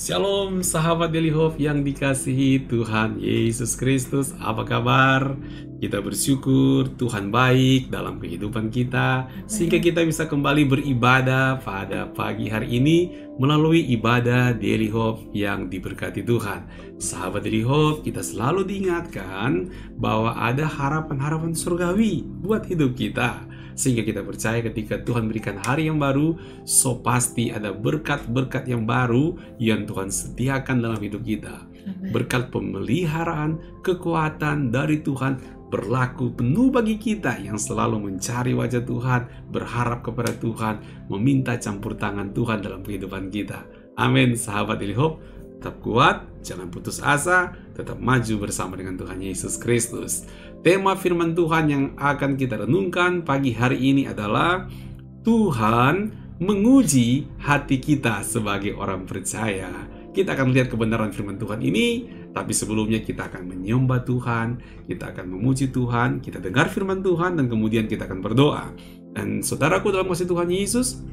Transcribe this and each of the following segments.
Shalom sahabat Daily Hope yang dikasihi Tuhan Yesus Kristus. Apa kabar? Kita bersyukur Tuhan baik dalam kehidupan kita, sehingga kita bisa kembali beribadah pada pagi hari ini melalui ibadah Daily Hope yang diberkati Tuhan. Sahabat Daily Hope, kita selalu diingatkan bahwa ada harapan-harapan surgawi buat hidup kita, sehingga kita percaya ketika Tuhan berikan hari yang baru, so pasti ada berkat-berkat yang baru yang Tuhan sediakan dalam hidup kita. Berkat pemeliharaan, kekuatan dari Tuhan berlaku penuh bagi kita yang selalu mencari wajah Tuhan, berharap kepada Tuhan, meminta campur tangan Tuhan dalam kehidupan kita. Amin, sahabat Daily Hope. Tetap kuat, jangan putus asa, tetap maju bersama dengan Tuhan Yesus Kristus. Tema firman Tuhan yang akan kita renungkan pagi hari ini adalah Tuhan menguji hati kita sebagai orang percaya. Kita akan lihat kebenaran firman Tuhan ini, tapi sebelumnya kita akan menyembah Tuhan, kita akan memuji Tuhan, kita dengar firman Tuhan, dan kemudian kita akan berdoa. Dan saudaraku dalam kasih Tuhan Yesus,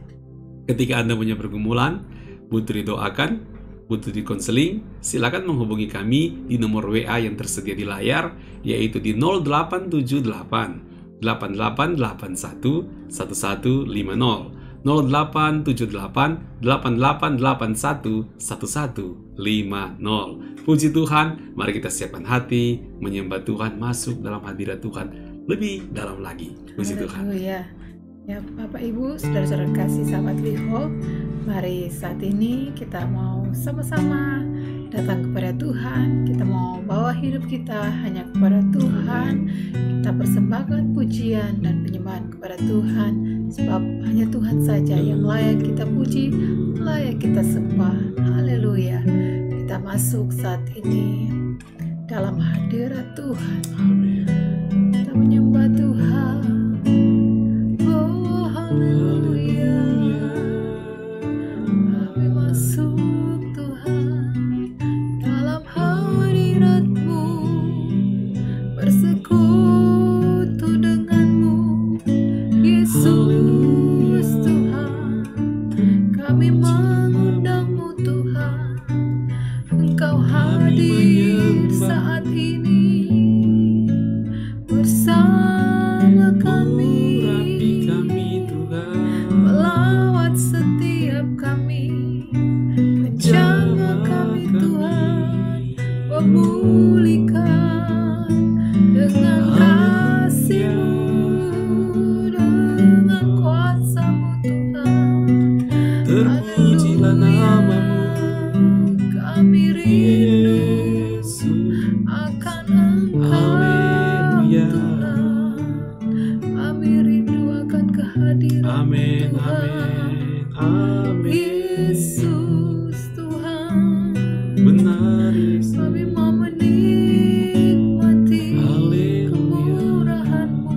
ketika Anda punya pergumulan, butuh didoakan, butuh di konseling, silakan menghubungi kami di nomor WA yang tersedia di layar, yaitu di 0878 8881 1150. 0878 8881 1150. Puji Tuhan, mari kita siapkan hati menyembah Tuhan, masuk dalam hadirat Tuhan lebih dalam lagi. Puji Tuhan. Ya, Bapak Ibu, saudara-saudara kasih sahabat Daily Hope, mari saat ini kita mau sama-sama datang kepada Tuhan. Kita mau bawa hidup kita hanya kepada Tuhan. Kita persembahkan pujian dan penyembahan kepada Tuhan, sebab hanya Tuhan saja yang layak kita puji, layak kita sembah. Haleluya. Kita masuk saat ini dalam hadirat Tuhan. Amin. Kita menyembah Tuhan. Haleluya. Kami masuk Tuhan dalam hadirat-Mu, bersekutu dengan-Mu, Yesus Tuhan. Kami mengundang-Mu Tuhan, Engkau hadir saat ini bersama kami. Melawat setiap kami, menjaga kami Tuhan, memulihkan dengan kasih-Mu, dengan kuasa-Mu Tuhan. Terpujilah nama-Mu, kami rindu akan Engkau Tuhan, kami rindu akan kehadiran Amin, Tuhan. amin, amin. Yesus Tuhan, Benar Yesus. kami mau menikmati Haleluya. kemurahan-Mu.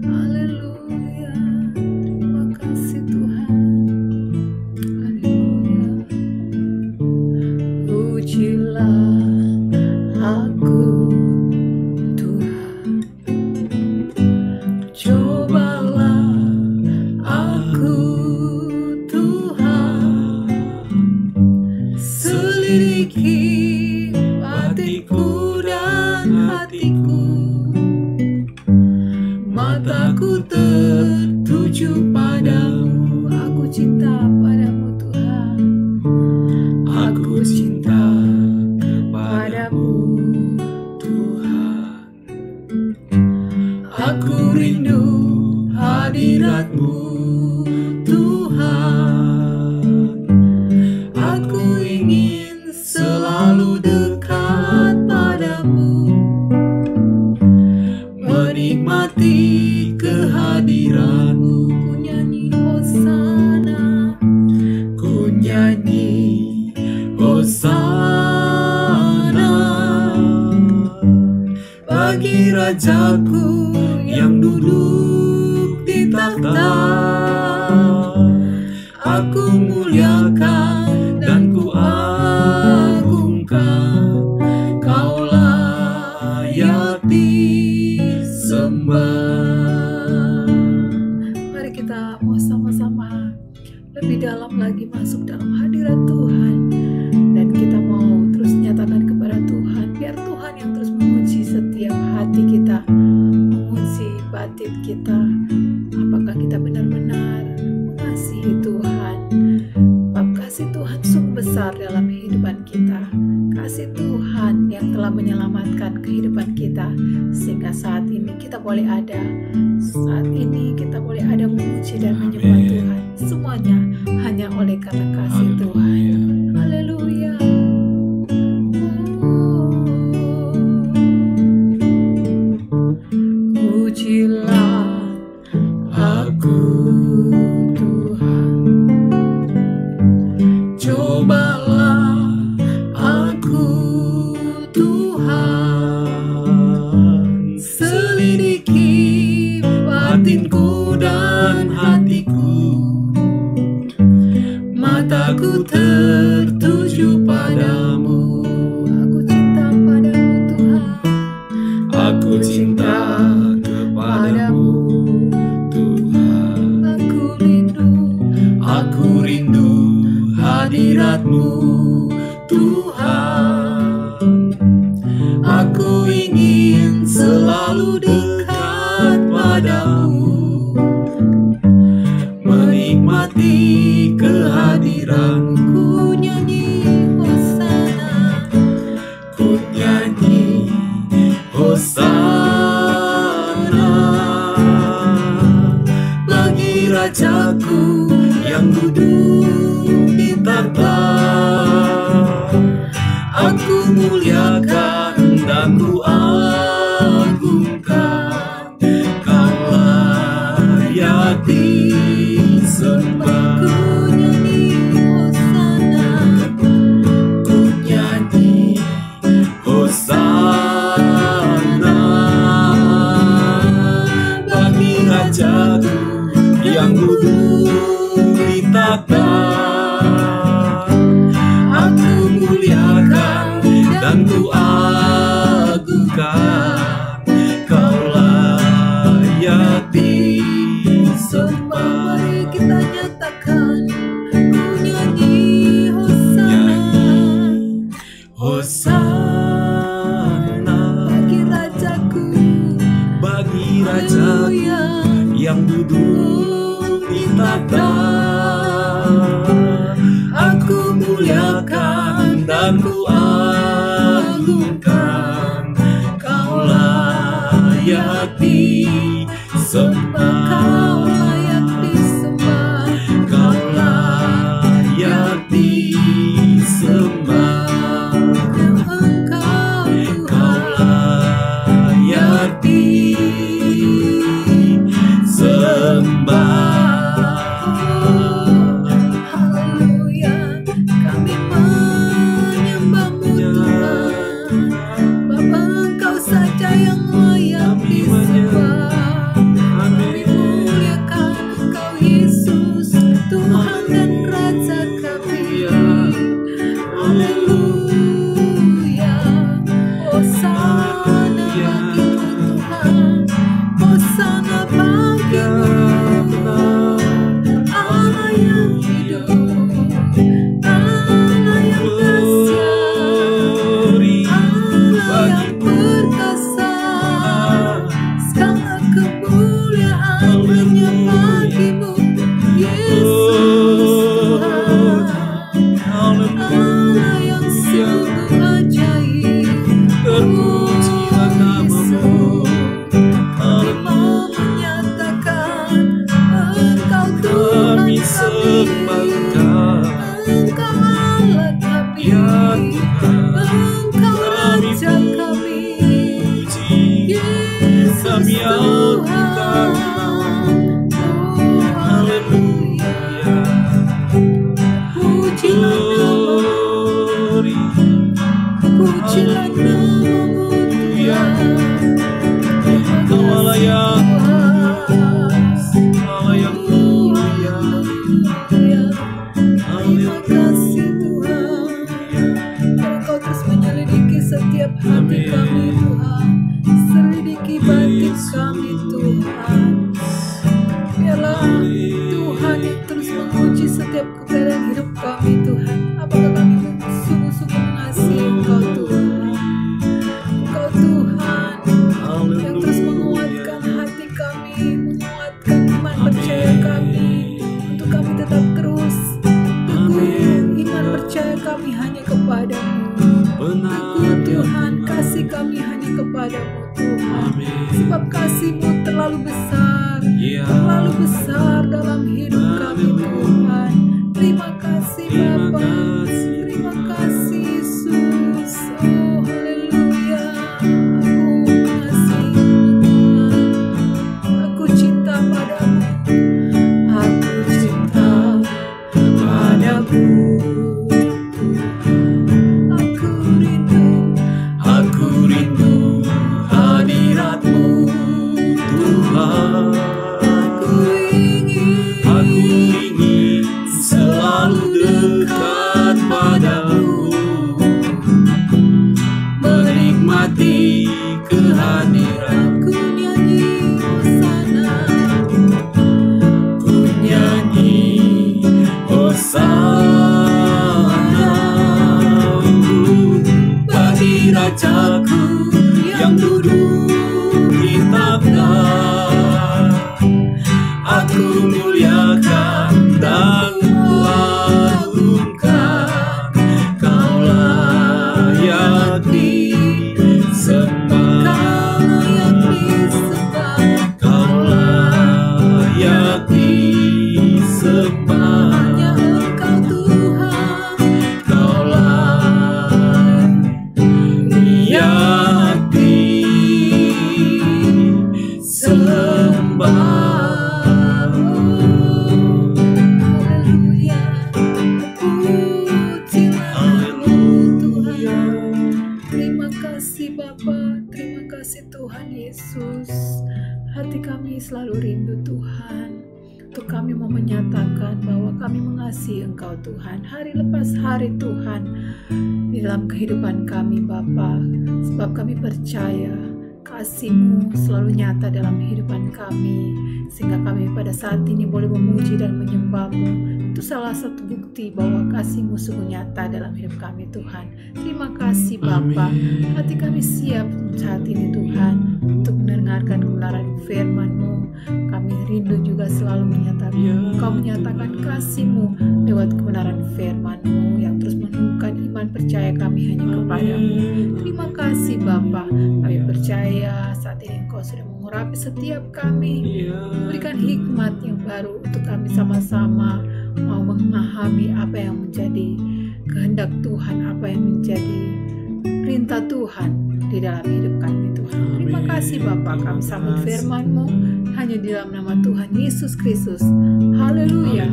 Haleluya. Terima kasih Tuhan. Haleluya. Pujilah aku Tuhan, cobalah aku Tuhan, selidiki hatiku dan hatiku, mataku tertuju padamu. Aku cinta padamu Tuhan, aku cinta kepadamu Tuhan. Aku rindu hadirat-Mu Tuhan. Aku ingin selalu dekat padamu, menikmati kehadiran-Mu. Ku nyanyi hosana, ku nyanyi hosana bagi Rajaku yang duduk di takhta. Aku muliakan dan ku agungkan, Kau layak disembah. Mari kita mau sama-sama lebih dalam lagi masuk dalam hadirat Tuhan. boleh ada. Saat ini kita boleh ada memuji dan menyembah Tuhan. Semuanya hanya oleh karena kasih Tuhan. Haleluya. Pujilah aku Tuhan, cobalah aku Tuhan, selidiki batinku dan hatiku, mataku tertuju padamu. Aku cinta padamu Tuhan, aku cinta kepadamu Tuhan. Aku rindu hadirat-Mu Tuhan. Aku ingin selalu dekat padamu, menikmati kehadiran-Mu. Ku nyanyi Hosana, ku nyanyi Hosana bagi Rajaku yang duduk di tahta. Aku muliakan dan ku agungkan, Kau layak disembah. Ku nyanyi Hosana, ku nyanyi Hosana bagi Rajaku yang duduk di tahta. Aku muliakan dan ku agungkan, Kau layak disembah. Mari kita nyatakan, ku nyanyi Hosana, Hosana bagi Rajaku, bagi Rajaku yang duduk di tahta. Aku muliakan dan ku agungkan, Kau layak disembah. Kau layak disembah, Kau layak disembah. Engkau Tuhan layak disembah. Haleluya, kami menyembah-Mu Tuhan. Bapa, Engkau saja yang layak disembah. Kami muliakan Engkau Yesus, Tuhan dan Raja kami. Haleluya, Hosana bagimu Tuhan, Hosana bagimu, Allah yang hidup, Allah yang dahsyat, Allah yang perkasa. Segala kemuliaan hanya bagimu, Yesus Tuhan. Allah yang sungguh ajaib, Terpujilah nama-Mu. kami mau menyatakan Engkau Tuhan Kami kami, sembah Engkau, Engkau Allah kami, ya Tuhan. Engkau Kami Raja kami, puji, Yesus kami agungkan. Tuhan. Oh, Haleluya. pujilah nama-Mu, Glory. pujilah nama-Mu Tuhan. Kau Allah yang Tuhan. Allah yang mulia. Terima kasih Tuhan, Engkau terus menyelidiki setiap hati kami Tuhan, selidiki batin kami Tuhan. Biarlah Tuhan yang terus menguji setiap keberadaan hidup kami Tuhan. Apakah kami sungguh-sungguh mengasihi Engkau Tuhan, Engkau Tuhan yang terus menguatkan hati kami, menguatkan iman percaya kami, untuk kami tetap terus teguh iman percaya kami hanya kepadamu. Teguh Tuhan, kasih kami hanya kepadamu Tuhan, sebab kasih-Mu terlalu besar, Ya, terlalu besar dalam hidup kami Tuhan. Terima kasih terima Bapa, kasih. terima kasih Yesus. Oh haleluya, aku mengasihimu Tuhan, aku cinta padamu, aku cinta padamu Tuhan. Aku rindu hadirat-Mu Tuhan. Aku ingin selalu dekat padamu, menikmati kehadiran. Ku nyanyi hosana, ku nyanyi hosana bagi Rajaku yang duduk di takhta. Aku muliakan dan kuagungkan, Kau layak disembah, Kau layak disembah. Hanya Engkau Tuhan, Kau layak disembah. Haleluya, pujilah Tuhan. Terima kasih Bapa, terima kasih Tuhan Yesus. Hati kami selalu rindu Tuhan, untuk kami mau menyatakan bahwa kami mengasihi Engkau Tuhan, hari lepas hari Tuhan, di dalam kehidupan kami Bapa. Sebab kami percaya kasih-Mu selalu nyata dalam kehidupan kami, sehingga kami pada saat ini boleh memuji dan menyembah-Mu. Itu salah satu bukti bahwa kasih-Mu sungguh nyata dalam hidup kami Tuhan. Terima kasih Bapa. Hati kami siap saat ini Tuhan untuk mendengarkan kebenaran firman-Mu. Kami rindu juga selalu menyatakan, Kau menyatakan kasih-Mu lewat kebenaran firman-Mu yang terus menumbuhkan iman percaya kami hanya kepada-Mu. Terima kasih Bapa. Kami percaya saat ini Engkau sudah mengurapi setiap kami, memberikan hikmat yang baru untuk kami sama-sama mau memahami apa yang menjadi kehendak Tuhan, apa yang menjadi perintah Tuhan di dalam hidup kami Tuhan. Terima kasih Bapa, kami sambut firman-Mu hanya di dalam nama Tuhan Yesus Kristus. Haleluya.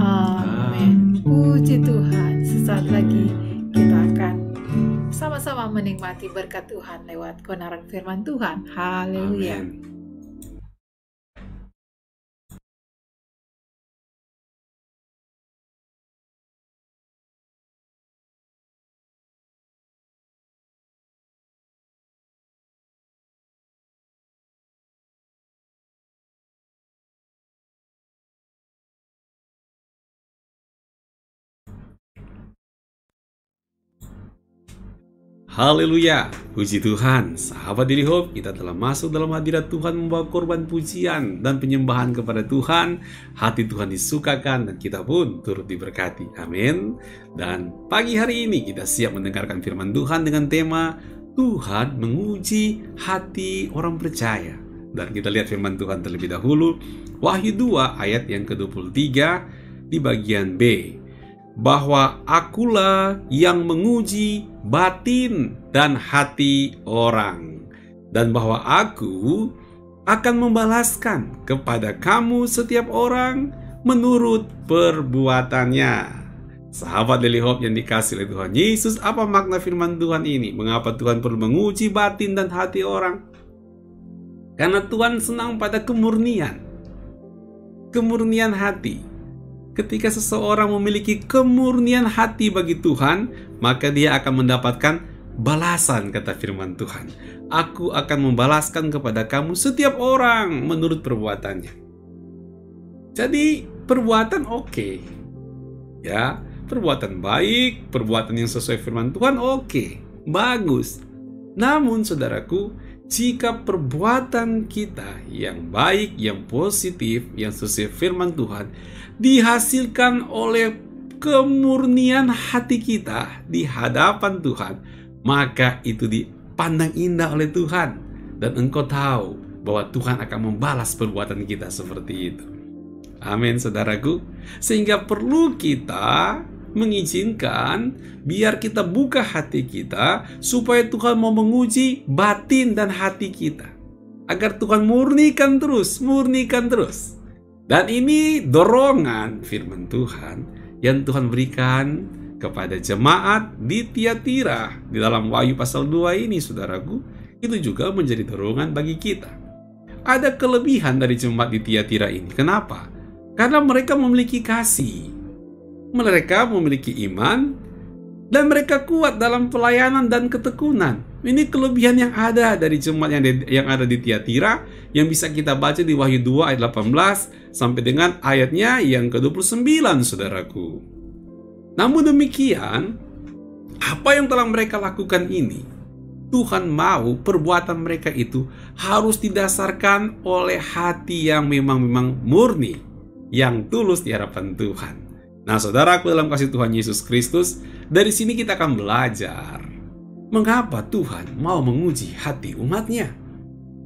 Amin. Puji Tuhan. Sesaat lagi kita akan sama-sama menikmati berkat Tuhan lewat kebenaran firman Tuhan. Haleluya. Haleluya, puji Tuhan. Sahabat Daily Hope, kita telah masuk dalam hadirat Tuhan membawa korban pujian dan penyembahan kepada Tuhan. Hati Tuhan disukakan dan kita pun turut diberkati. Amin. Dan pagi hari ini kita siap mendengarkan firman Tuhan dengan tema Tuhan menguji hati orang percaya. Dan kita lihat firman Tuhan terlebih dahulu, Wahyu 2 ayat yang ke-23 di bagian B. Bahwa akulah yang menguji batin dan hati orang, dan bahwa aku akan membalaskan kepada kamu setiap orang menurut perbuatannya. Sahabat Daily Hope yang dikasihi oleh Tuhan Yesus, apa makna firman Tuhan ini? Mengapa Tuhan perlu menguji batin dan hati orang? Karena Tuhan senang pada kemurnian hati. Ketika seseorang memiliki kemurnian hati bagi Tuhan, maka dia akan mendapatkan balasan, kata firman Tuhan. Aku akan membalaskan kepada kamu setiap orang menurut perbuatannya. Jadi perbuatan oke. Ya, perbuatan baik, perbuatan yang sesuai firman Tuhan oke, bagus. Namun saudaraku, jika perbuatan kita yang baik, yang positif, yang sesuai firman Tuhan dihasilkan oleh kemurnian hati kita di hadapan Tuhan, maka itu dipandang indah oleh Tuhan. Dan engkau tahu bahwa Tuhan akan membalas perbuatan kita seperti itu. Amin, saudaraku. Sehingga perlu kita mengizinkan biar kita buka hati kita supaya Tuhan mau menguji batin dan hati kita, agar Tuhan murnikan terus. Dan ini dorongan firman Tuhan yang Tuhan berikan kepada jemaat di Tiatira di dalam Wahyu pasal 2 ini, saudaraku. Itu juga menjadi dorongan bagi kita. Ada kelebihan dari jemaat di Tiatira ini. Kenapa? Karena mereka memiliki kasih, mereka memiliki iman, dan mereka kuat dalam pelayanan dan ketekunan. Ini kelebihan yang ada dari jemaat yang ada di Tiatira, yang bisa kita baca di Wahyu 2 ayat 18 sampai dengan ayatnya yang ke-29, saudaraku. Namun demikian, apa yang telah mereka lakukan ini, Tuhan mau perbuatan mereka itu harus didasarkan oleh hati yang memang murni, yang tulus di hadapan Tuhan. Nah, saudaraku dalam kasih Tuhan Yesus Kristus, dari sini kita akan belajar mengapa Tuhan mau menguji hati umatnya.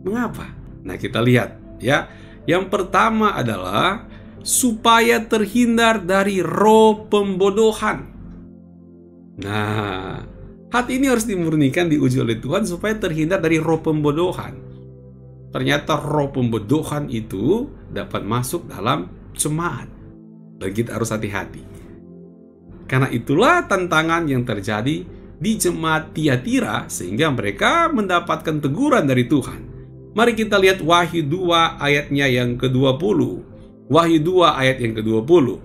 Mengapa? Nah, kita lihat ya. Yang pertama adalah supaya terhindar dari roh pembodohan. Nah, hati ini harus dimurnikan, diuji oleh Tuhan supaya terhindar dari roh pembodohan. Ternyata roh pembodohan itu dapat masuk dalam jemaat, dan kita harus hati-hati. Karena itulah tantangan yang terjadi di jemaat Tiatira, sehingga mereka mendapatkan teguran dari Tuhan. Mari kita lihat Wahyu 2 ayatnya yang ke-20. Wahyu 2 ayat yang ke-20.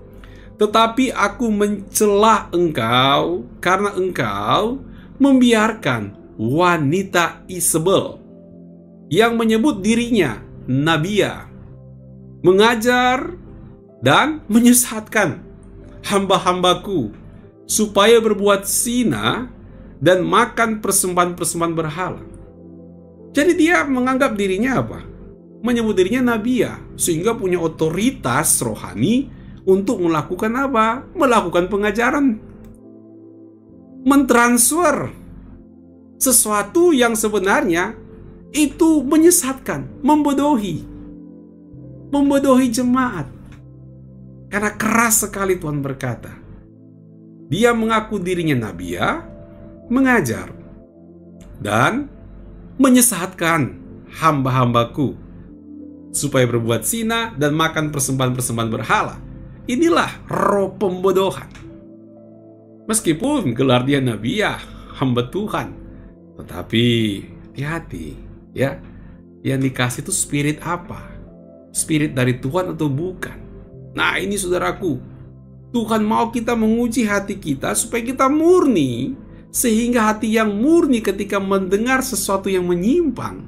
Tetapi aku mencela engkau karena engkau membiarkan wanita Isabel yang menyebut dirinya Nabiya mengajar dan menyesatkan hamba-hambaku supaya berbuat zina dan makan persembahan-persembahan berhala. Jadi dia menganggap dirinya apa? Menyebut dirinya Nabiya, sehingga punya otoritas rohani untuk melakukan apa? Melakukan pengajaran, mentransfer sesuatu yang sebenarnya itu menyesatkan, membodohi jemaat. Karena keras sekali Tuhan berkata, dia mengaku dirinya Nabiya, mengajar, dan menyesatkan hamba-hambaku supaya berbuat zina dan makan persembahan-persembahan berhala. Inilah roh pembodohan. Meskipun gelar dia Nabiya, hamba Tuhan, tetapi hati-hati ya. Yang dikasih itu spirit apa? Spirit dari Tuhan atau bukan? Nah, ini saudaraku, Tuhan mau kita menguji hati kita supaya kita murni, sehingga hati yang murni ketika mendengar sesuatu yang menyimpang,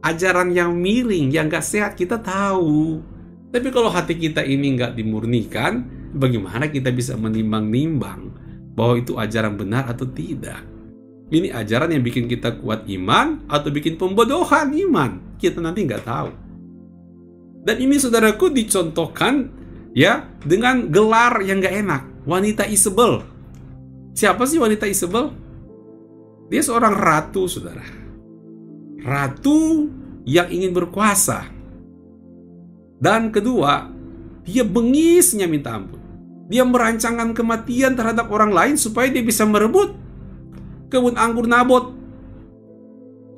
ajaran yang miring, yang gak sehat, kita tahu. Tapi kalau hati kita ini gak dimurnikan, bagaimana kita bisa menimbang-nimbang bahwa itu ajaran benar atau tidak? Ini ajaran yang bikin kita kuat iman atau bikin pembodohan iman, kita nanti gak tahu. Dan ini saudaraku dicontohkan ya dengan gelar yang gak enak, wanita Isabel. Siapa sih wanita Isabel? Dia seorang ratu, saudara. Ratu yang ingin berkuasa. Dan kedua, dia bengisnya minta ampun. Dia merancangkan kematian terhadap orang lain supaya dia bisa merebut kebun anggur Nabot.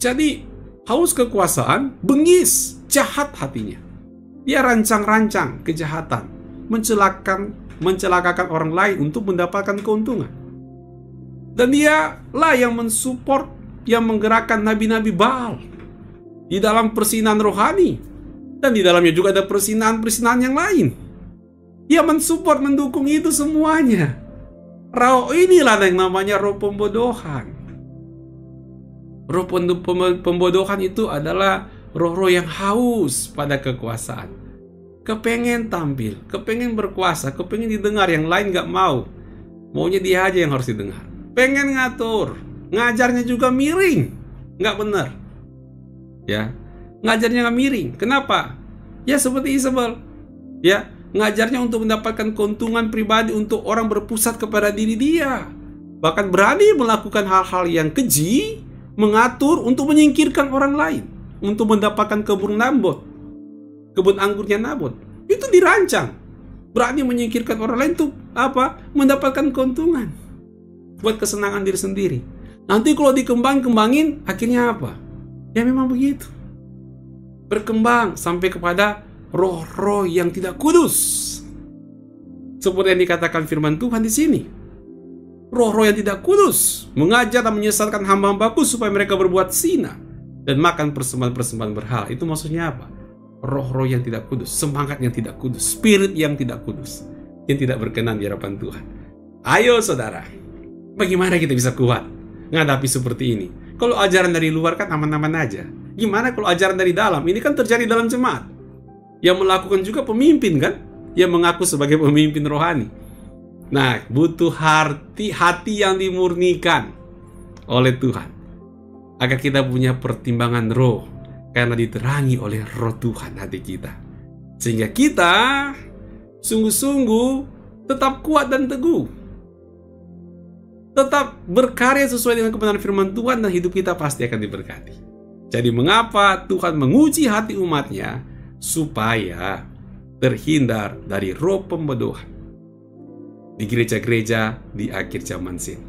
Jadi haus kekuasaan, bengis, jahat hatinya. Dia rancang-rancang kejahatan, mencelakakan orang lain untuk mendapatkan keuntungan. Dan dia lah yang mensupport, yang menggerakkan nabi-nabi Baal di dalam persinahan rohani. Dan di dalamnya juga ada persinahan-persinahan yang lain. Dia mensupport, mendukung itu semuanya. Roh inilah yang namanya roh pembodohan. Roh pembodohan itu adalah roh-roh yang haus pada kekuasaan. Kepengen tampil, kepengen berkuasa, kepengen didengar, yang lain gak mau. Maunya dia aja yang harus didengar. Pengen ngatur, ngajarnya juga miring, gak benar. Ya, ngajarnya gak miring. Kenapa? Ya seperti Isabel. Ya, ngajarnya untuk mendapatkan keuntungan pribadi, untuk orang berpusat kepada diri dia. Bahkan berani melakukan hal-hal yang keji, mengatur untuk menyingkirkan orang lain. untuk mendapatkan kebun anggurnya Nabot. Itu dirancang. Berani menyingkirkan orang lain tuh mendapatkan keuntungan buat kesenangan diri sendiri. Nanti kalau dikembangin akhirnya apa? Ya memang begitu. Berkembang sampai kepada roh-roh yang tidak kudus. Seperti yang dikatakan firman Tuhan di sini. Roh-roh yang tidak kudus mengajar dan menyesatkan hamba-hambaku supaya mereka berbuat zina dan makan persembahan-persembahan berhala. Itu maksudnya apa? Roh-roh yang tidak kudus, semangat yang tidak kudus, spirit yang tidak kudus, yang tidak berkenan di hadapan Tuhan. Ayo saudara, bagaimana kita bisa kuat menghadapi seperti ini? Kalau ajaran dari luar kan aman-aman aja. Gimana kalau ajaran dari dalam? Ini kan terjadi dalam jemaat. Yang melakukan juga pemimpin kan? Yang mengaku sebagai pemimpin rohani. Nah, butuh hati yang dimurnikan oleh Tuhan. Agar kita punya pertimbangan roh. Karena diterangi oleh roh Tuhan hati kita. Sehingga kita sungguh-sungguh tetap kuat dan teguh. Tetap berkarya sesuai dengan kebenaran firman Tuhan dan hidup kita pasti akan diberkati. Jadi mengapa Tuhan menguji hati umatnya? Supaya terhindar dari roh pembodohan di gereja-gereja di akhir zaman sini.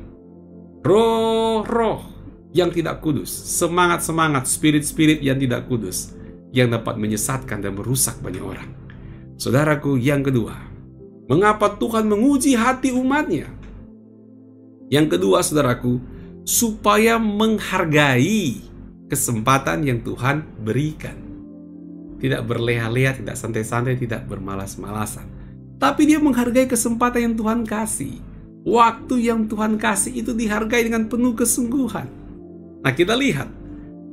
Roh-roh yang tidak kudus, semangat-semangat, spirit-spirit yang tidak kudus, yang dapat menyesatkan dan merusak banyak orang. Saudaraku, yang kedua, mengapa Tuhan menguji hati umatnya? Yang kedua, saudaraku, supaya menghargai kesempatan yang Tuhan berikan. Tidak berleha-leha, tidak santai-santai, tidak bermalas-malasan. Tapi dia menghargai kesempatan yang Tuhan kasih. Waktu yang Tuhan kasih itu dihargai dengan penuh kesungguhan. Nah, kita lihat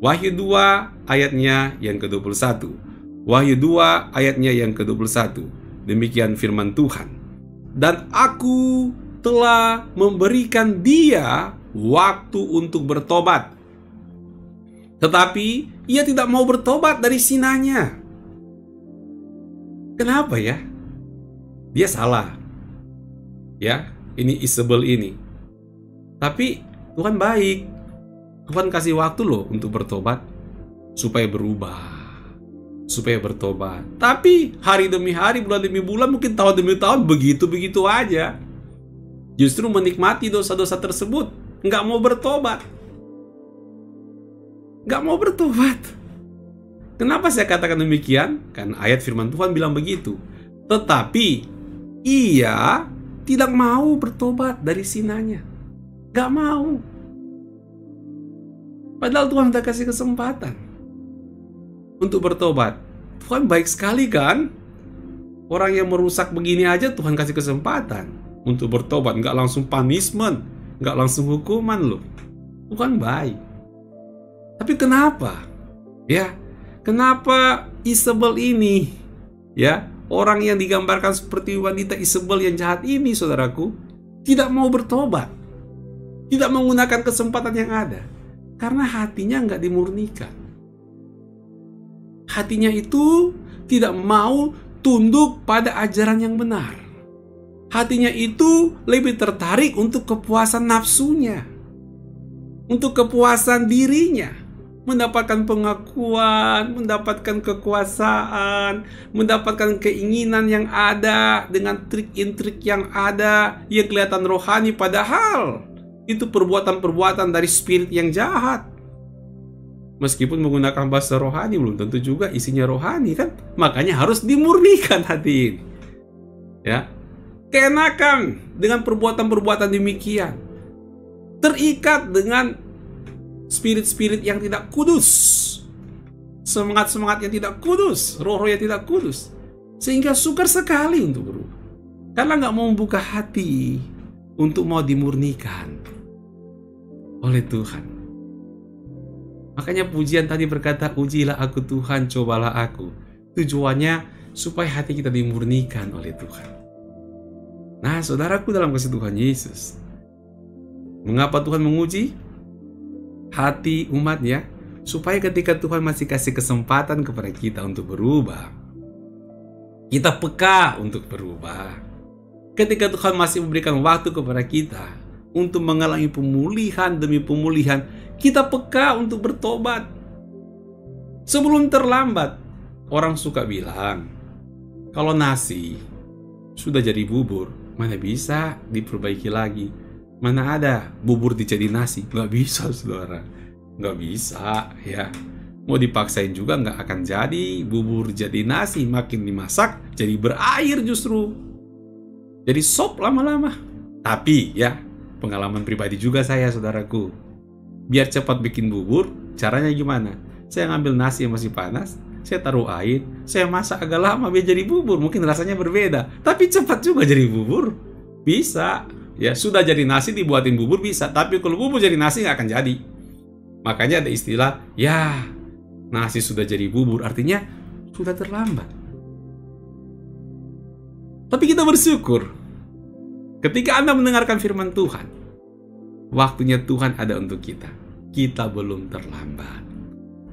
Wahyu 2 ayatnya yang ke-21. Wahyu 2 ayatnya yang ke-21. Demikian firman Tuhan. Dan aku telah memberikan dia waktu untuk bertobat. Tetapi ia tidak mau bertobat dari sinanya. Kenapa ya? Dia salah. Ya, ini Isabel ini. Tapi Tuhan baik. Tuhan kasih waktu loh untuk bertobat. Supaya berubah. Supaya bertobat. Tapi hari demi hari, bulan demi bulan, mungkin tahun demi tahun, begitu-begitu aja. Justru menikmati dosa-dosa tersebut. Nggak mau bertobat. Nggak mau bertobat. Kenapa saya katakan demikian? Karena ayat firman Tuhan bilang begitu. Tetapi ia tidak mau bertobat dari sinanya. Nggak mau. Padahal Tuhan sudah kasih kesempatan untuk bertobat. Tuhan baik sekali kan? Orang yang merusak begini aja Tuhan kasih kesempatan untuk bertobat. Nggak langsung punishment, nggak langsung hukuman loh. Tuhan baik. Tapi kenapa? Ya, kenapa Isabel ini, ya, orang yang digambarkan seperti wanita Isabel yang jahat ini, saudaraku, tidak mau bertobat, tidak menggunakan kesempatan yang ada, karena hatinya nggak dimurnikan. Hatinya itu tidak mau tunduk pada ajaran yang benar. Hatinya itu lebih tertarik untuk kepuasan nafsunya, untuk kepuasan dirinya. Mendapatkan pengakuan, mendapatkan kekuasaan, mendapatkan keinginan yang ada dengan trik-intrik yang ada yang kelihatan rohani, padahal itu perbuatan-perbuatan dari spirit yang jahat. Meskipun menggunakan bahasa rohani, belum tentu juga isinya rohani kan? Makanya harus dimurnikan hati ini. Ya, keenakan dengan perbuatan-perbuatan demikian, terikat dengan spirit-spirit yang tidak kudus, semangat-semangat yang tidak kudus, roh-roh yang tidak kudus, sehingga sukar sekali untuk berubah, karena nggak mau membuka hati untuk mau dimurnikan oleh Tuhan. Makanya pujian tadi berkata, ujilah aku Tuhan, cobalah aku. Tujuannya supaya hati kita dimurnikan oleh Tuhan. Nah, saudaraku dalam kasih Tuhan Yesus, mengapa Tuhan menguji hati umatnya? Supaya ketika Tuhan masih kasih kesempatan kepada kita untuk berubah, kita peka untuk berubah. Ketika Tuhan masih memberikan waktu kepada kita untuk mengalami pemulihan demi pemulihan, kita peka untuk bertobat. Sebelum terlambat, orang suka bilang, kalau nasi sudah jadi bubur, mana bisa diperbaiki lagi? Mana ada bubur dijadi nasi? Nggak bisa, saudara. Nggak bisa, ya. Mau dipaksain juga nggak akan jadi bubur jadi nasi. Makin dimasak, jadi berair justru. Jadi sop lama-lama. Tapi ya, pengalaman pribadi juga saya, saudaraku. Biar cepat bikin bubur, caranya gimana? Saya ngambil nasi yang masih panas, saya taruh air, saya masak agak lama biar jadi bubur. Mungkin rasanya berbeda, tapi cepat juga jadi bubur. Bisa, ya sudah jadi nasi dibuatin bubur bisa. Tapi kalau bubur jadi nasi nggak akan jadi. Makanya ada istilah, ya nasi sudah jadi bubur, artinya sudah terlambat. Tapi kita bersyukur ketika Anda mendengarkan firman Tuhan. Waktunya Tuhan ada untuk kita. Kita belum terlambat.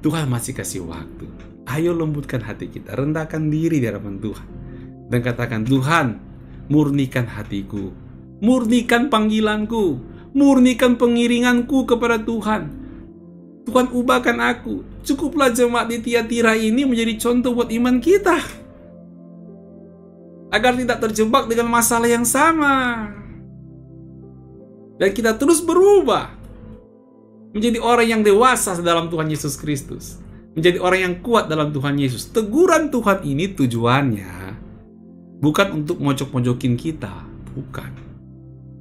Tuhan masih kasih waktu. Ayo lembutkan hati kita, rendahkan diri di hadapan Tuhan, dan katakan, Tuhan, murnikan hatiku, murnikan panggilanku, murnikan pengiringanku kepada Tuhan. Tuhan, ubahkan aku. Cukuplah jemaat di Tiatira ini menjadi contoh buat iman kita, agar tidak terjebak dengan masalah yang sama, dan kita terus berubah menjadi orang yang dewasa dalam Tuhan Yesus Kristus, menjadi orang yang kuat dalam Tuhan Yesus. Teguran Tuhan ini tujuannya bukan untuk mojok-mojokin kita, bukan.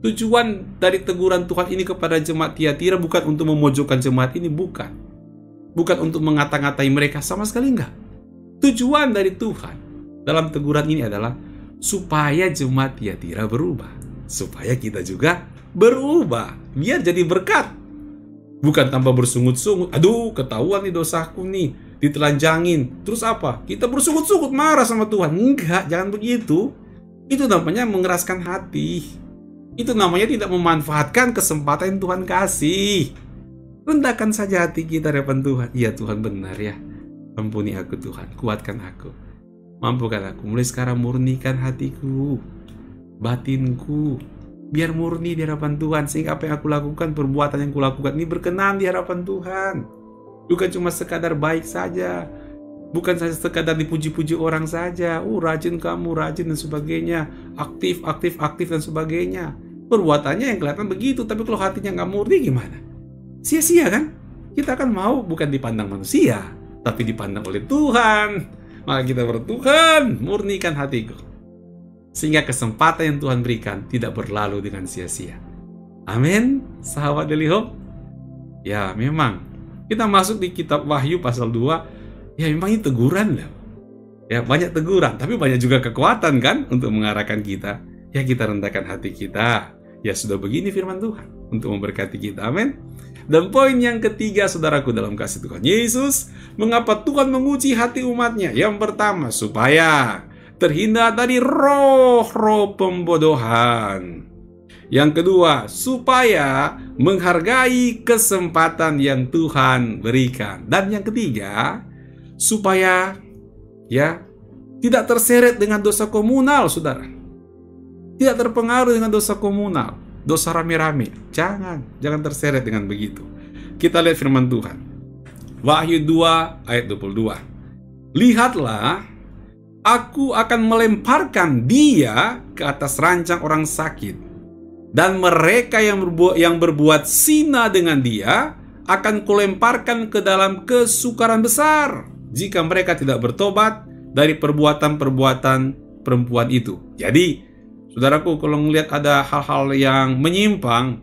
Tujuan dari teguran Tuhan ini kepada jemaat Tiatira bukan untuk memojokkan jemaat ini, bukan. Bukan untuk mengata-ngatai mereka, sama sekali enggak. Tujuan dari Tuhan dalam teguran ini adalah supaya jemaat Tiatira berubah, supaya kita juga berubah, biar jadi berkat. Bukan tanpa bersungut-sungut, aduh ketahuan nih dosaku nih, ditelanjangin. Terus apa? Kita bersungut-sungut marah sama Tuhan. Enggak, jangan begitu. Itu namanya mengeraskan hati. Itu namanya tidak memanfaatkan kesempatan yang Tuhan kasih. Rendahkan saja hati kita di hadapan Tuhan. Iya Tuhan, benar ya. Ampuni aku Tuhan, kuatkan aku. Mampukan aku, mulai sekarang murnikan hatiku, batinku, biar murni di hadapan Tuhan, sehingga apa yang aku lakukan, perbuatan yang aku lakukan ini berkenan di hadapan Tuhan. Bukan cuma sekadar baik saja, bukan saja sekadar dipuji-puji orang saja. Rajin kamu, rajin dan sebagainya, aktif dan sebagainya. Perbuatannya yang kelihatan begitu, tapi kalau hatinya nggak murni gimana? Sia-sia kan? Kita kan mau bukan dipandang manusia, tapi dipandang oleh Tuhan. Maka kita bertuhan, murnikan hatiku, sehingga kesempatan yang Tuhan berikan tidak berlalu dengan sia-sia. Amin, sahabat Daily Hope. Ya memang, kita masuk di kitab Wahyu pasal 2, ya memang ini teguran lah. Ya banyak teguran, tapi banyak juga kekuatan kan untuk mengarahkan kita. Ya kita rendahkan hati kita. Ya sudah begini firman Tuhan untuk memberkati kita, amin. Dan poin yang ketiga, saudaraku dalam kasih Tuhan Yesus, mengapa Tuhan menguji hati umatnya? Yang pertama, supaya terhindar dari roh-roh pembodohan. Yang kedua, supaya menghargai kesempatan yang Tuhan berikan. Dan yang ketiga, supaya ya tidak terseret dengan dosa komunal, saudara. Tidak terpengaruh dengan dosa komunal, dosa rame-rame. Jangan terseret dengan begitu. Kita lihat firman Tuhan. Wahyu 2 ayat 22. Lihatlah, aku akan melemparkan dia ke atas ranjang orang sakit, dan mereka yang berbuat zina dengan dia akan kulemparkan ke dalam kesukaran besar, jika mereka tidak bertobat dari perbuatan-perbuatan perempuan itu. Jadi, saudaraku, kalau melihat ada hal-hal yang menyimpang,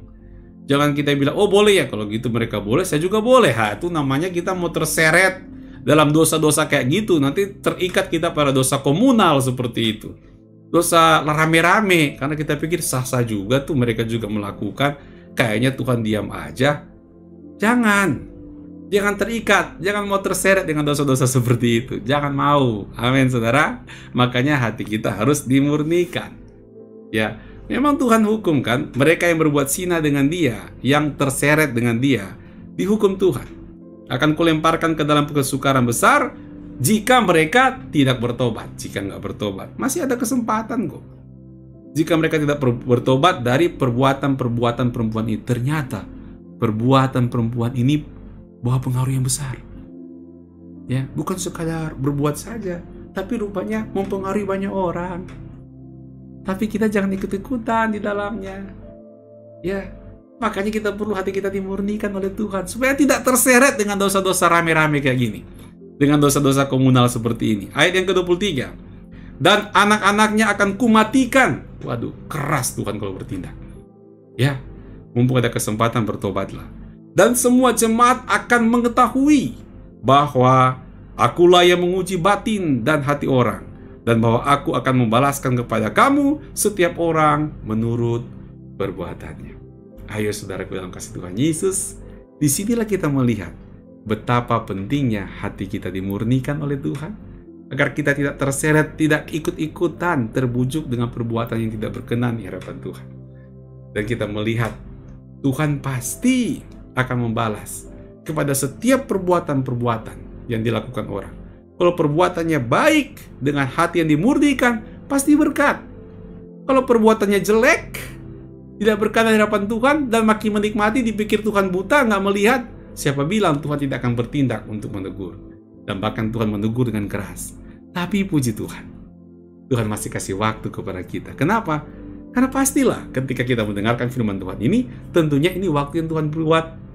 jangan kita bilang, oh boleh ya, kalau gitu mereka boleh, saya juga boleh. Itu namanya kita mau terseret dalam dosa-dosa kayak gitu. Nanti terikat kita pada dosa komunal seperti itu, dosa rame-rame, karena kita pikir sah-sah juga tuh mereka juga melakukan, kayaknya Tuhan diam aja. Jangan terikat, jangan mau terseret dengan dosa-dosa seperti itu, jangan mau. Amin, saudara. Makanya hati kita harus dimurnikan. Ya, memang Tuhan hukum kan mereka yang berbuat zina dengan dia, yang terseret dengan dia, dihukum Tuhan. Akan kulemparkan ke dalam kesukaran besar jika mereka tidak bertobat. Jika nggak bertobat, masih ada kesempatan kok. Jika mereka tidak bertobat dari perbuatan-perbuatan perempuan ini, ternyata perbuatan perempuan ini bawa pengaruh yang besar. Ya, bukan sekadar berbuat saja, tapi rupanya mempengaruhi banyak orang. Tapi kita jangan ikut-ikutan di dalamnya. Ya, makanya kita perlu hati kita dimurnikan oleh Tuhan supaya tidak terseret dengan dosa-dosa rame-rame kayak gini. Dengan dosa-dosa komunal seperti ini. Ayat yang ke-23. Dan anak-anaknya akan kumatikan. Waduh, keras Tuhan kalau bertindak. Ya, mumpung ada kesempatan bertobatlah. Dan semua jemaat akan mengetahui bahwa akulah yang menguji batin dan hati orang, dan bahwa aku akan membalaskan kepada kamu setiap orang menurut perbuatannya. Ayo saudaraku dalam kasih Tuhan Yesus, disinilah kita melihat betapa pentingnya hati kita dimurnikan oleh Tuhan, agar kita tidak terseret, tidak ikut-ikutan terbujuk dengan perbuatan yang tidak berkenan di hadapan Tuhan. Dan kita melihat Tuhan pasti akan membalas kepada setiap perbuatan-perbuatan yang dilakukan orang. Kalau perbuatannya baik dengan hati yang dimurnikan, pasti berkat. Kalau perbuatannya jelek, tidak berkat di hadapan Tuhan, dan makin menikmati, dipikir Tuhan buta, nggak melihat, siapa bilang Tuhan tidak akan bertindak untuk menegur. Dan bahkan Tuhan menegur dengan keras. Tapi puji Tuhan, Tuhan masih kasih waktu kepada kita. Kenapa? Karena pastilah ketika kita mendengarkan firman Tuhan ini, tentunya ini waktu yang Tuhan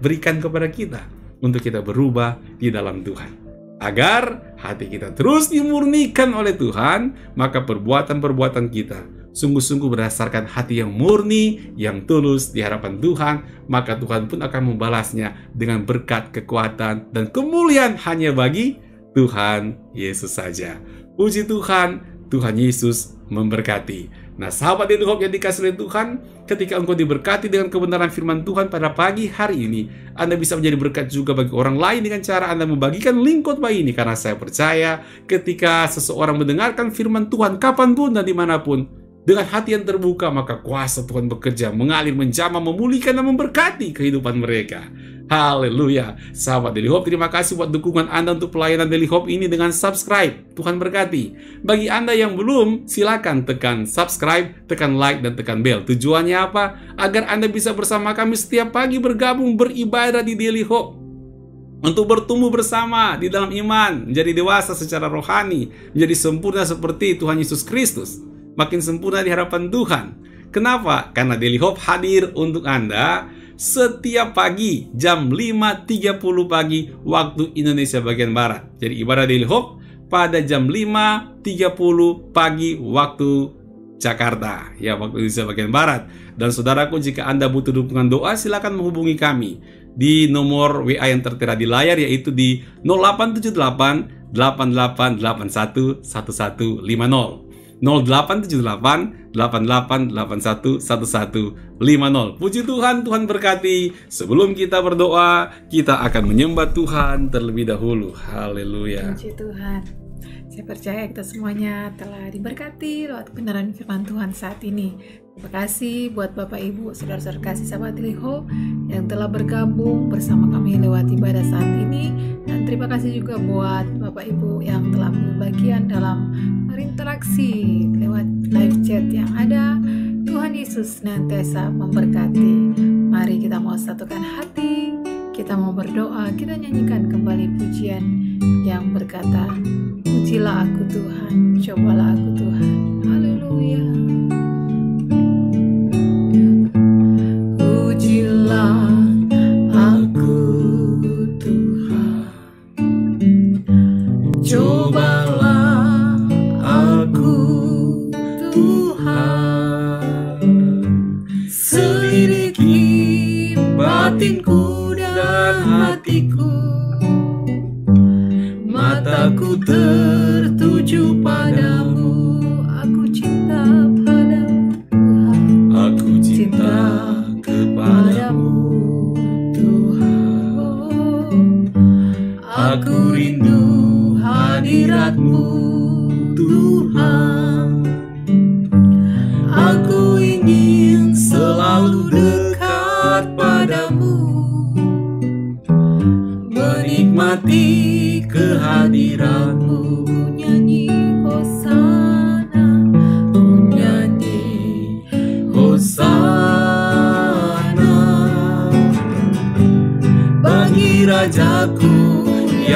berikan kepada kita untuk kita berubah di dalam Tuhan. Agar hati kita terus dimurnikan oleh Tuhan, maka perbuatan-perbuatan kita sungguh-sungguh berdasarkan hati yang murni, yang tulus di hadapan Tuhan, maka Tuhan pun akan membalasnya dengan berkat, kekuatan, dan kemuliaan hanya bagi Tuhan Yesus saja. Puji Tuhan, Tuhan Yesus memberkati. Nah, sahabat Daily Hope yang dikasihi oleh Tuhan, ketika engkau diberkati dengan kebenaran firman Tuhan pada pagi hari ini, Anda bisa menjadi berkat juga bagi orang lain dengan cara Anda membagikan link khotbah ini. Karena saya percaya ketika seseorang mendengarkan firman Tuhan kapanpun dan dimanapun, dengan hati yang terbuka, maka kuasa Tuhan bekerja, mengalir, menjamah, memulihkan, dan memberkati kehidupan mereka. Haleluya. Sahabat Daily Hope, terima kasih buat dukungan Anda untuk pelayanan Daily Hope ini dengan subscribe. Tuhan berkati. Bagi Anda yang belum, silakan tekan subscribe, tekan like, dan tekan bell. Tujuannya apa? Agar Anda bisa bersama kami setiap pagi bergabung beribadah di Daily Hope. Untuk bertumbuh bersama di dalam iman, menjadi dewasa secara rohani, menjadi sempurna seperti Tuhan Yesus Kristus. Makin sempurna di hadapan Tuhan. Kenapa? Karena Daily Hope hadir untuk Anda setiap pagi jam 5.30 pagi waktu Indonesia bagian Barat. Jadi ibadah Daily Hope pada jam 5.30 pagi waktu Jakarta, ya, waktu Indonesia bagian Barat. Dan saudaraku, jika Anda butuh dukungan doa, silakan menghubungi kami di nomor WA yang tertera di layar, yaitu di 0878 8881 1150. 0878 8881 1150. Puji Tuhan, Tuhan berkati. Sebelum kita berdoa, kita akan menyembah Tuhan terlebih dahulu. Haleluya. Puji Tuhan. Saya percaya kita semuanya telah diberkati lewat kebenaran firman Tuhan saat ini. Terima kasih buat Bapak Ibu, saudara-saudara kasih sahabat Daily Hope yang telah bergabung bersama kami lewat ibadah saat ini. Dan terima kasih juga buat Bapak Ibu yang telah berbagian dalam berinteraksi lewat live chat yang ada. Tuhan Yesus senantiasa memberkati. Mari kita mau satukan hati, kita mau berdoa, kita nyanyikan kembali pujian yang berkata, "Pujilah aku Tuhan, cobalah aku Tuhan." Haleluya. Pujilah aku Tuhan, cobalah aku Tuhan, selidiki batinku dan hatiku, mataku tertuju padamu, aku cinta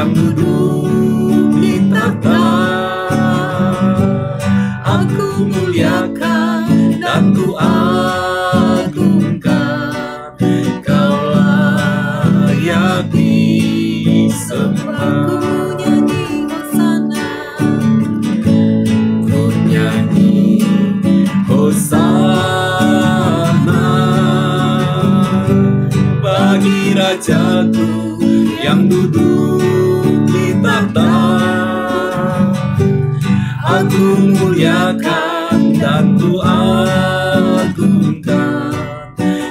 yang duduk di tahta. Aku muliakan dan ku agungkan, Kau layak disembah. Ku nyanyi Hosana bagi Rajaku yang duduk di tahta. Aku muliakan dan ku agungkan,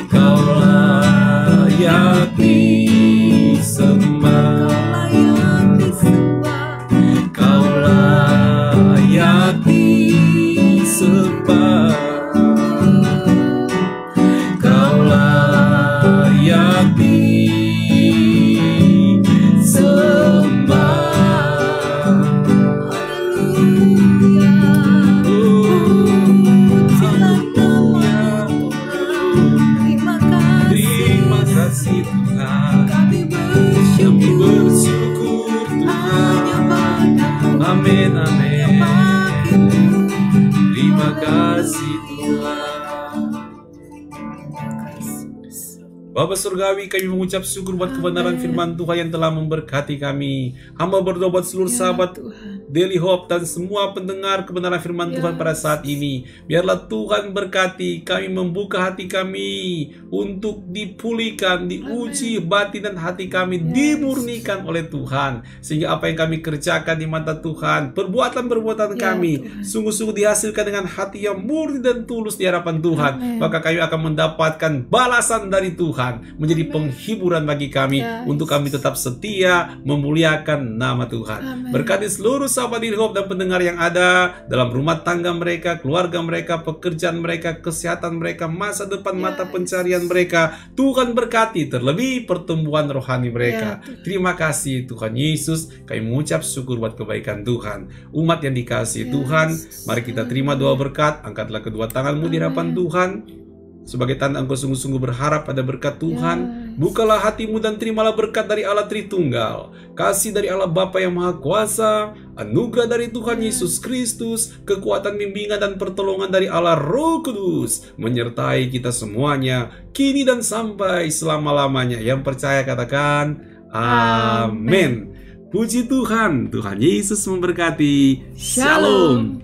Kau layak disembah. Kau layak disembah. Kau layak disembah. Terima kasih Tuhan, kami bersyukur Tuhan. Amin, amin. Terima kasih Tuhan. Bapa Surgawi, kami mengucap syukur buat kebenaran firman Tuhan yang telah memberkati kami. Hamba berdoa buat seluruh sahabat Daily Hope dan semua pendengar kebenaran firman Tuhan pada saat ini. Biarlah Tuhan berkati kami, membuka hati kami untuk dipulihkan, diuji batin dan hati kami dimurnikan oleh Tuhan. Sehingga apa yang kami kerjakan di mata Tuhan, perbuatan-perbuatan kami sungguh-sungguh dihasilkan dengan hati yang murni dan tulus di hadapan Tuhan. Maka kami akan mendapatkan balasan dari Tuhan, menjadi penghiburan bagi kami untuk kami tetap setia memuliakan nama Tuhan. Berkati seluruh sahabat Daily Hope dan pendengar yang ada dalam rumah tangga mereka, keluarga mereka, pekerjaan mereka, kesehatan mereka, masa depan, mata pencarian mereka. Tuhan berkati, terlebih pertumbuhan rohani mereka. Terima kasih Tuhan Yesus. Kami mengucap syukur buat kebaikan Tuhan. Umat yang dikasihi Tuhan, mari kita terima doa berkat. Angkatlah kedua tanganmu di hadapan Tuhan. Sebagai tanda engkau sungguh-sungguh berharap pada berkat Tuhan, bukalah hatimu dan terimalah berkat dari Allah Tritunggal, kasih dari Allah Bapa yang Maha Kuasa, anugerah dari Tuhan Yesus Kristus, kekuatan bimbingan dan pertolongan dari Allah Roh Kudus, menyertai kita semuanya, kini dan sampai selama-lamanya. Yang percaya katakan, amin. Puji Tuhan, Tuhan Yesus memberkati. Shalom.